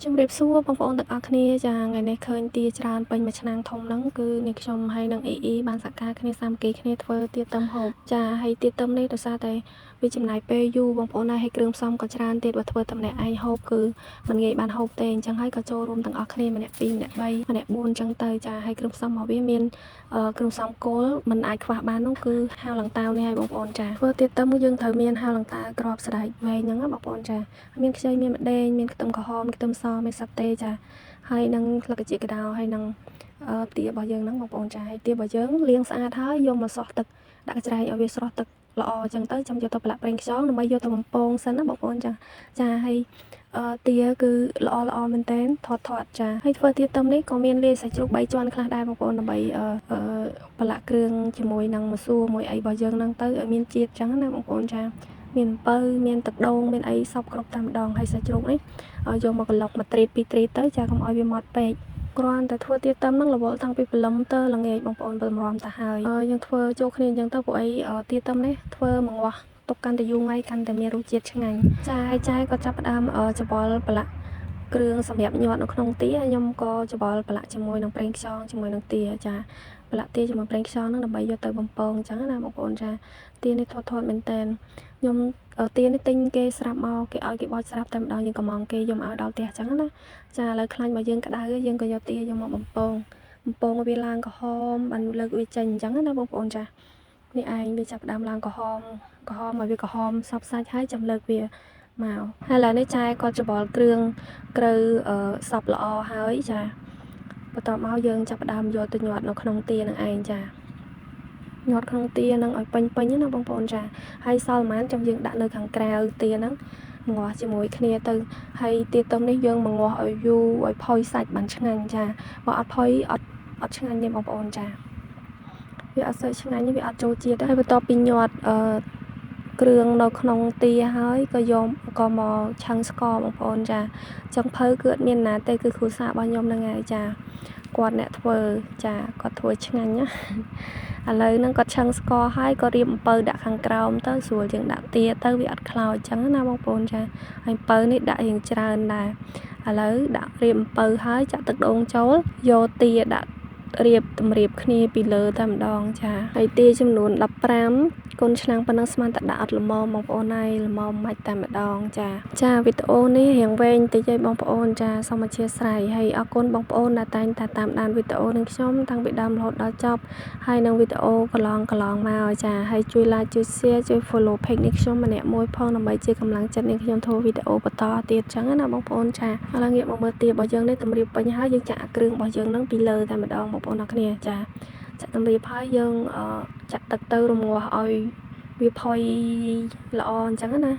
ជំរាបសួរបងប្អូនទាំងអស់គ្នាចាថ្ងៃនេះឃើញទាច្រើនពេញមួយឆ្នាំងធំហ្នឹងគឺនេះខ្ញុំហើយនឹងអ៊ីបានសហការគ្នាសាមគ្គីគ្នាធ្វើទាទឹមហូបចាហើយទាទឹមនេះដោយសារតែវាចំណាយពេលយូរបងប្អូនណាហើយគ្រឿងផ្សំក៏ច្រើនទៀតបើធ្វើតែម្នាក់ឯងហូបគឺមិនងាយបានហូបទេអញ្ចឹងហើយក៏ចូលរួមទាំងអស់គ្នាម្នាក់2ម្នាក់3ម្នាក់4អញ្ចឹងទៅចាហើយគ្រឿងផ្សំរបស់វាមានគ្រឿងផ្សំគោលមិនអាចខ្វះបាននោះគឺហាវលង្តាវនេះហើយបងប្អូនចាធ្វើទាទឹមយើងត្រូវមានហាវលង្តាវក្របស្ដែកវែងហ្នឹងណាបងប្អូនចាមានខ្ចីមានម្ដេងមានខ្ទឹមក្រហមខ្ទឹមសមានសាតេចាហើយនឹងស្លឹកជីកដោហើយនឹងទារបស់យើងហ្នឹងបងប្អូនចាហើយទារបស់យើងលាងស្អាតហើយយកមកសោះទឹកដាក់ច្រែងឲ្យវាស្រស់ទឹកល្អអញ្ចឹងទៅចាំយកទៅប្រឡាក់ប្រេងខ្យងដើម្បីយកទៅបំពងសិនណាបងប្អូនចាហើយទាគឺល្អមែនតើធាត់ចាហើយធ្វើទាទឹមនេះក៏មានលាយសាច់ជ្រូក3ជាន់ខ្លះដែរបងប្អូនដើម្បីប្រឡាក់គ្រឿងជាមួយនឹងម្សៅមួយអីរបស់យើងហ្នឹងទៅឲ្យមានជាតិអញ្ចឹងណាបងប្អូនចាមានអំពៅមានទឹកដូងមានអីសពគ្រប់តែម្ដងហើយសាច់ជ្រូកនេះយកមកក្លុកមួយទ្រីតពីរទ្រីតទៅចាកុំឲ្យវាម៉ត់ពេកគ្រាន់តែធ្វើទាទឹមហ្នឹងរវល់តាំងពីព្រលឹមទៅល្ងាចបងប្អូនព្រមទៅហើយយើងធ្វើចូលគ្នាអញ្ចឹងទៅព្រោះអីទាទឹមនេះធ្វើមកងាស់ទុកកាន់តែយូរថ្ងៃកាន់តែមានរសជាតិឆ្ងាញ់ចាហើយចាយក៏ចាប់ផ្ដើមច្បល់ប្រឡាក់គ្រឿងសម្រាប់ញាត់នៅក្នុងទាខ្ញុំក៏ច្បល់ប្រឡាក់ជាមួយនឹងប្រេងខ្យងជាមួយនឹងទាចាប្រឡាក់ទាជាមួយប្រេងខ្យងហ្នឹងដើម្បីយកទៅបំពងអញ្ចឹងណាបងប្អូនចាទានេះធាត់មែនតើខ្ញុំទានេះទិញគេស្រាប់មកគេឲ្យគេបោចស្រាប់តែម្ដងយើងក៏មកគេយកមកឲ្យដល់ផ្ទះអញ្ចឹងណាចាឥឡូវខ្លាញ់របស់យើងក្តៅយើងក៏យកទាយកមកបំពងឲ្យវាឡើងក្រហមបានលើកវាចេញអញ្ចឹងណាបងប្អូនចានេះឯងវាចាប់ផ្ដើមឡើងក្រហមឲ្យវាក្រហមសពសាច់ហើយចាំលើកវាមកហើយឥឡូវនេះចាយគាត់ច្បល់គ្រឿងក្រូវសពល្អហើយចាបន្ទាប់មកយើងចាប់ផ្ដើមយកទៅញាត់នៅក្នុងទានឹងឯងចាញាត់ក្នុងទានឹងឲ្យពេញណាបងប្អូនចាហើយសល់ប៉ុន្មានចាំយើងដាក់នៅខាងក្រៅទាហ្នឹងងាស់ជាមួយគ្នាទៅហើយទាទឹមនេះយើងមកងាស់ឲ្យយូរឲ្យផុយសាច់បានឆ្ងាញ់ចាបើអត់ផុយអត់ឆ្ងាញ់ទេបងប្អូនចាវាអត់សូវឆ្ងាញ់វាអត់ចូលជាតិហើយបន្ទាប់ពីញាត់គ្រឿងនៅក្នុងទាហើយក៏មកឆឹងស្ករបងប្អូនចាចឹងភៅគឺអត់មានណាទេគឺគ្រូសារបស់ខ្ញុំហ្នឹងហើយចាគាត់អ្នកធ្វើចាគាត់ធ្វើឆ្ងាញ់ណាឥឡូវហ្នឹងគាត់ឆឹងស្ករហើយក៏រៀបអំពៅដាក់ខាងក្រោមទៅស្រួលជាងដាក់ទាទៅវាអត់ខ្លោចចឹងណាបងប្អូនចាហើយអំពៅនេះដាក់រៀងច្រើនដែរឥឡូវដាក់រៀបអំពៅហើយចាក់ទឹកដូងចូលយកទាដាក់រៀបតម្រៀបគ្នាពីលើតែម្ដងចាហើយទាចំនួន15កូនឆ្នាំងប៉ុណ្ណឹងស្មានតែដាក់អត់ល្មមបងប្អូនហើយល្មមមិនតែម្ដងចាវីដេអូនេះរៀងវែងតិចហើយបងប្អូនចាសូមអធិស្ឋានហើយអរគុណបងប្អូនដែលតែងតែតាមដានវីដេអូនឹងខ្ញុំតាំងពីដើមរហូតដល់ចប់ហើយនឹងវីដេអូកន្លងមកចាហើយជួយ like ជួយ share ជួយ follow page នេះខ្ញុំម្នាក់មួយផងដើម្បីជាកម្លាំងចិត្តនេះខ្ញុំធ្វើវីដេអូបន្តទៀតចឹងណាបងប្អូនចាឥឡូវងាកមកមើលទារបស់យើងនេះតម្រៀបពេញហើយយើងចាក់គ្រឿងរបស់យើងនឹងពីលើតែម្ដងបងប្អូនអរគ្នាចាចាក់តម្រៀបហើយយើងចាក់ទឹកទៅរំងាស់ឲ្យវាផុយល្អអញ្ចឹងណា